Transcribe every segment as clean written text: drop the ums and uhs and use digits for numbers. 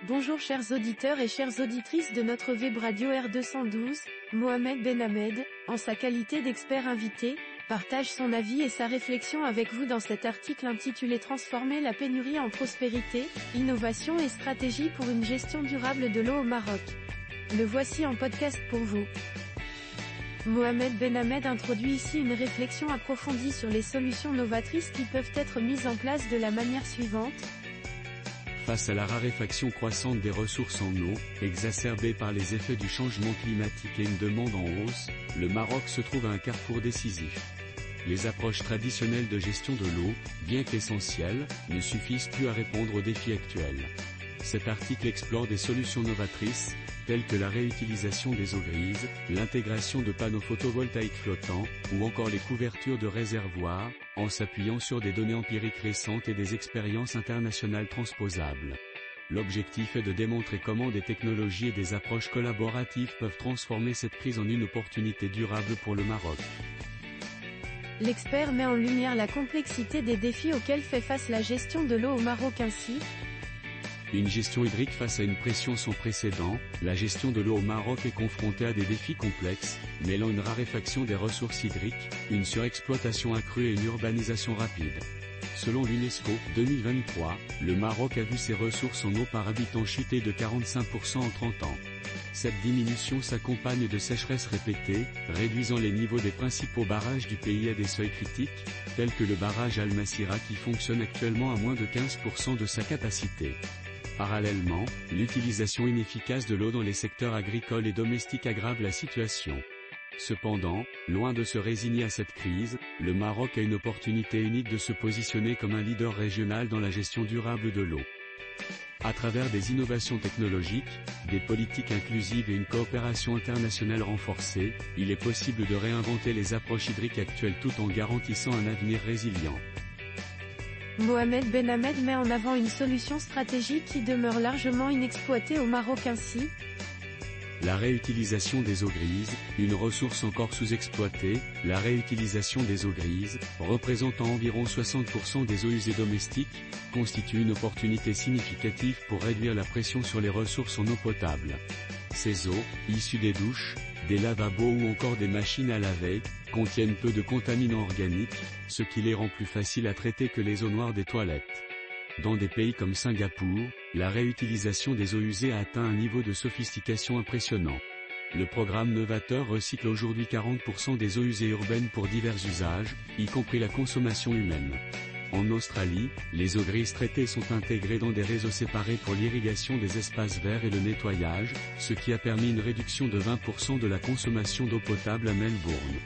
Bonjour chers auditeurs et chères auditrices de notre web radio R212, Mohamed Benhamed, en sa qualité d'expert invité, partage son avis et sa réflexion avec vous dans cet article intitulé Transformer la pénurie en prospérité, innovation et stratégie pour une gestion durable de l'eau au Maroc. Le voici en podcast pour vous. Mohamed Benhamed introduit ici une réflexion approfondie sur les solutions novatrices qui peuvent être mises en place de la manière suivante. Face à la raréfaction croissante des ressources en eau, exacerbée par les effets du changement climatique et une demande en hausse, le Maroc se trouve à un carrefour décisif. Les approches traditionnelles de gestion de l'eau, bien qu'essentielles, ne suffisent plus à répondre aux défis actuels. Cet article explore des solutions novatrices, telles que la réutilisation des eaux grises, l'intégration de panneaux photovoltaïques flottants, ou encore les couvertures de réservoirs, en s'appuyant sur des données empiriques récentes et des expériences internationales transposables. L'objectif est de démontrer comment des technologies et des approches collaboratives peuvent transformer cette crise en une opportunité durable pour le Maroc. L'expert met en lumière la complexité des défis auxquels fait face la gestion de l'eau au Maroc ainsi. Une gestion hydrique face à une pression sans précédent, la gestion de l'eau au Maroc est confrontée à des défis complexes, mêlant une raréfaction des ressources hydriques, une surexploitation accrue et une urbanisation rapide. Selon l'UNESCO, 2023, le Maroc a vu ses ressources en eau par habitant chuter de 45% en 30 ans. Cette diminution s'accompagne de sécheresses répétées, réduisant les niveaux des principaux barrages du pays à des seuils critiques, tels que le barrage Al-Massira qui fonctionne actuellement à moins de 15% de sa capacité. Parallèlement, l'utilisation inefficace de l'eau dans les secteurs agricoles et domestiques aggrave la situation. Cependant, loin de se résigner à cette crise, le Maroc a une opportunité unique de se positionner comme un leader régional dans la gestion durable de l'eau. À travers des innovations technologiques, des politiques inclusives et une coopération internationale renforcée, il est possible de réinventer les approches hydriques actuelles tout en garantissant un avenir résilient. Mohamed Benhamed met en avant une solution stratégique qui demeure largement inexploitée au Maroc ainsi. La réutilisation des eaux grises, une ressource encore sous-exploitée, la réutilisation des eaux grises, représentant environ 60% des eaux usées domestiques, constitue une opportunité significative pour réduire la pression sur les ressources en eau potable. Ces eaux, issues des douches, des lavabos ou encore des machines à laver, contiennent peu de contaminants organiques, ce qui les rend plus faciles à traiter que les eaux noires des toilettes. Dans des pays comme Singapour, la réutilisation des eaux usées a atteint un niveau de sophistication impressionnant. Le programme novateur recycle aujourd'hui 40% des eaux usées urbaines pour divers usages, y compris la consommation humaine. En Australie, les eaux grises traitées sont intégrées dans des réseaux séparés pour l'irrigation des espaces verts et le nettoyage, ce qui a permis une réduction de 20% de la consommation d'eau potable à Melbourne.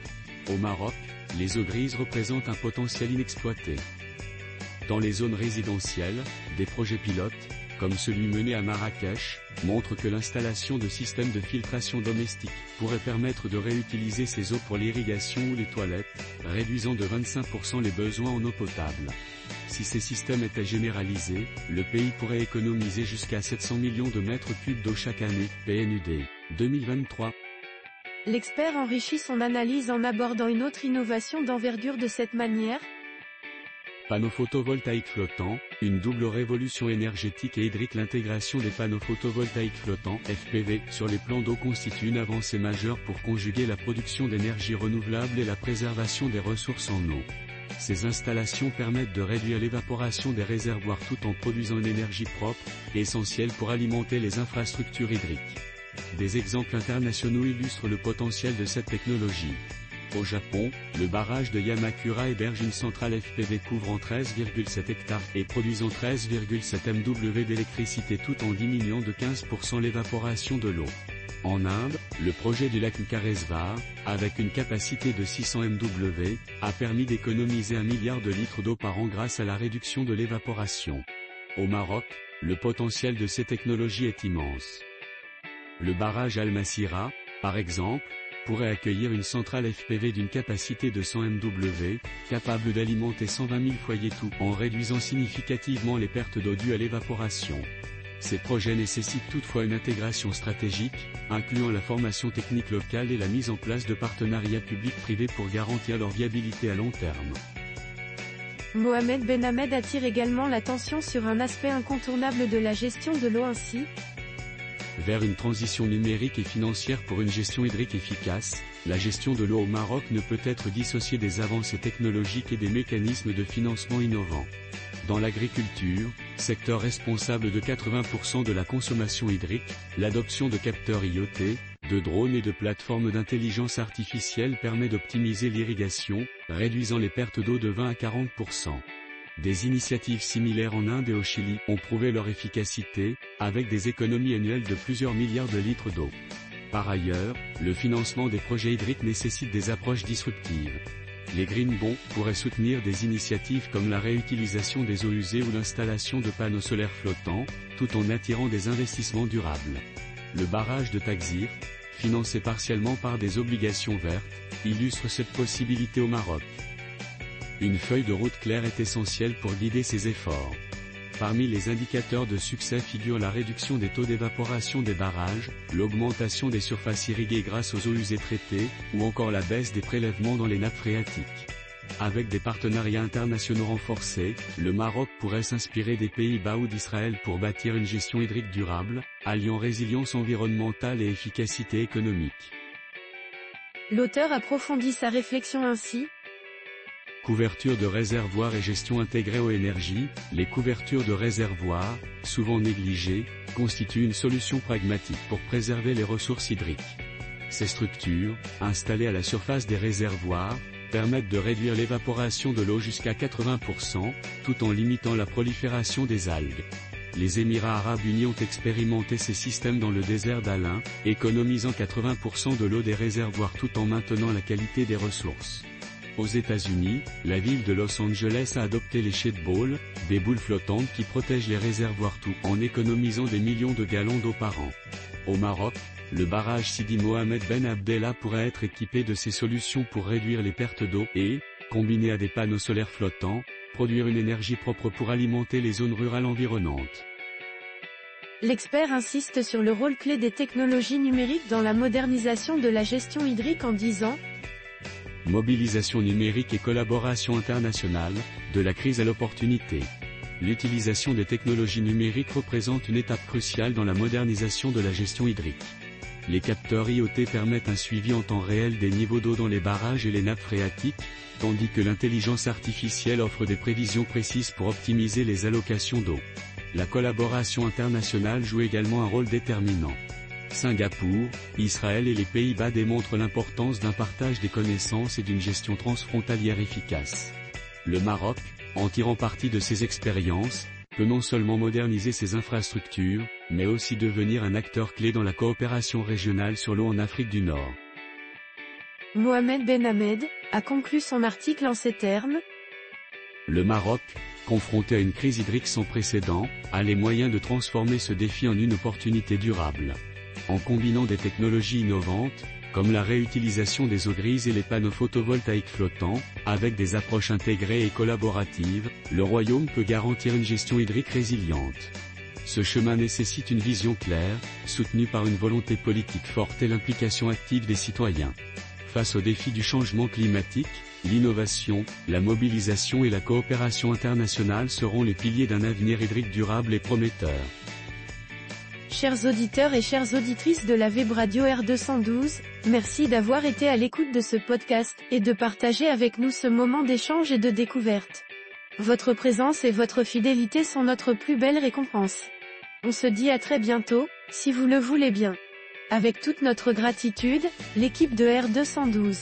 Au Maroc, les eaux grises représentent un potentiel inexploité. Dans les zones résidentielles, des projets pilotes, comme celui mené à Marrakech, montrent que l'installation de systèmes de filtration domestique pourrait permettre de réutiliser ces eaux pour l'irrigation ou les toilettes, réduisant de 25% les besoins en eau potable. Si ces systèmes étaient généralisés, le pays pourrait économiser jusqu'à 700 millions de mètres cubes d'eau chaque année, PNUD, 2023. L'expert enrichit son analyse en abordant une autre innovation d'envergure de cette manière. Panneaux photovoltaïques flottants, une double révolution énergétique et hydrique. L'intégration des panneaux photovoltaïques flottants, FPV, sur les plans d'eau constitue une avancée majeure pour conjuguer la production d'énergie renouvelable et la préservation des ressources en eau. Ces installations permettent de réduire l'évaporation des réservoirs tout en produisant une énergie propre, essentielle pour alimenter les infrastructures hydriques. Des exemples internationaux illustrent le potentiel de cette technologie. Au Japon, le barrage de Yamakura héberge une centrale FPV couvrant 13,7 hectares et produisant 13,7 MW d'électricité tout en diminuant de 15% l'évaporation de l'eau. En Inde, le projet du lac Karesvar, avec une capacité de 600 MW, a permis d'économiser 1 milliard de litres d'eau par an grâce à la réduction de l'évaporation. Au Maroc, le potentiel de ces technologies est immense. Le barrage Al-Massira, par exemple, pourrait accueillir une centrale FPV d'une capacité de 100 MW, capable d'alimenter 120 000 foyers tout en réduisant significativement les pertes d'eau dues à l'évaporation. Ces projets nécessitent toutefois une intégration stratégique, incluant la formation technique locale et la mise en place de partenariats publics-privés pour garantir leur viabilité à long terme. Mohamed Benhamed attire également l'attention sur un aspect incontournable de la gestion de l'eau ainsi. Vers une transition numérique et financière pour une gestion hydrique efficace, la gestion de l'eau au Maroc ne peut être dissociée des avancées technologiques et des mécanismes de financement innovants. Dans l'agriculture, secteur responsable de 80% de la consommation hydrique, l'adoption de capteurs IoT, de drones et de plateformes d'intelligence artificielle permet d'optimiser l'irrigation, réduisant les pertes d'eau de 20 à 40%. Des initiatives similaires en Inde et au Chili ont prouvé leur efficacité, avec des économies annuelles de plusieurs milliards de litres d'eau. Par ailleurs, le financement des projets hydriques nécessite des approches disruptives. Les Green Bonds pourraient soutenir des initiatives comme la réutilisation des eaux usées ou l'installation de panneaux solaires flottants, tout en attirant des investissements durables. Le barrage de Taxir, financé partiellement par des obligations vertes, illustre cette possibilité au Maroc. Une feuille de route claire est essentielle pour guider ces efforts. Parmi les indicateurs de succès figurent la réduction des taux d'évaporation des barrages, l'augmentation des surfaces irriguées grâce aux eaux usées traitées, ou encore la baisse des prélèvements dans les nappes phréatiques. Avec des partenariats internationaux renforcés, le Maroc pourrait s'inspirer des Pays-Bas ou d'Israël pour bâtir une gestion hydrique durable, alliant résilience environnementale et efficacité économique. L'auteur approfondit sa réflexion ainsi. Couverture de réservoirs et gestion intégrée aux énergies, les couvertures de réservoirs, souvent négligées, constituent une solution pragmatique pour préserver les ressources hydriques. Ces structures, installées à la surface des réservoirs, permettent de réduire l'évaporation de l'eau jusqu'à 80%, tout en limitant la prolifération des algues. Les Émirats arabes unis ont expérimenté ces systèmes dans le désert d'Alain, économisant 80% de l'eau des réservoirs tout en maintenant la qualité des ressources. Aux États-Unis, la ville de Los Angeles a adopté les shade balls, des boules flottantes qui protègent les réservoirs tout en économisant des millions de gallons d'eau par an. Au Maroc, le barrage Sidi Mohamed Ben Abdallah pourrait être équipé de ces solutions pour réduire les pertes d'eau et, combiné à des panneaux solaires flottants, produire une énergie propre pour alimenter les zones rurales environnantes. L'expert insiste sur le rôle clé des technologies numériques dans la modernisation de la gestion hydrique en disant: mobilisation numérique et collaboration internationale, de la crise à l'opportunité. L'utilisation des technologies numériques représente une étape cruciale dans la modernisation de la gestion hydrique. Les capteurs IoT permettent un suivi en temps réel des niveaux d'eau dans les barrages et les nappes phréatiques, tandis que l'intelligence artificielle offre des prévisions précises pour optimiser les allocations d'eau. La collaboration internationale joue également un rôle déterminant. Singapour, Israël et les Pays-Bas démontrent l'importance d'un partage des connaissances et d'une gestion transfrontalière efficace. Le Maroc, en tirant parti de ces expériences, peut non seulement moderniser ses infrastructures, mais aussi devenir un acteur clé dans la coopération régionale sur l'eau en Afrique du Nord. Mohamed Benhamed a conclu son article en ces termes. Le Maroc, confronté à une crise hydrique sans précédent, a les moyens de transformer ce défi en une opportunité durable. En combinant des technologies innovantes, comme la réutilisation des eaux grises et les panneaux photovoltaïques flottants, avec des approches intégrées et collaboratives, le Royaume peut garantir une gestion hydrique résiliente. Ce chemin nécessite une vision claire, soutenue par une volonté politique forte et l'implication active des citoyens. Face aux défis du changement climatique, l'innovation, la mobilisation et la coopération internationale seront les piliers d'un avenir hydrique durable et prometteur. Chers auditeurs et chères auditrices de la Web Radio R212, merci d'avoir été à l'écoute de ce podcast et de partager avec nous ce moment d'échange et de découverte. Votre présence et votre fidélité sont notre plus belle récompense. On se dit à très bientôt, si vous le voulez bien. Avec toute notre gratitude, l'équipe de R212.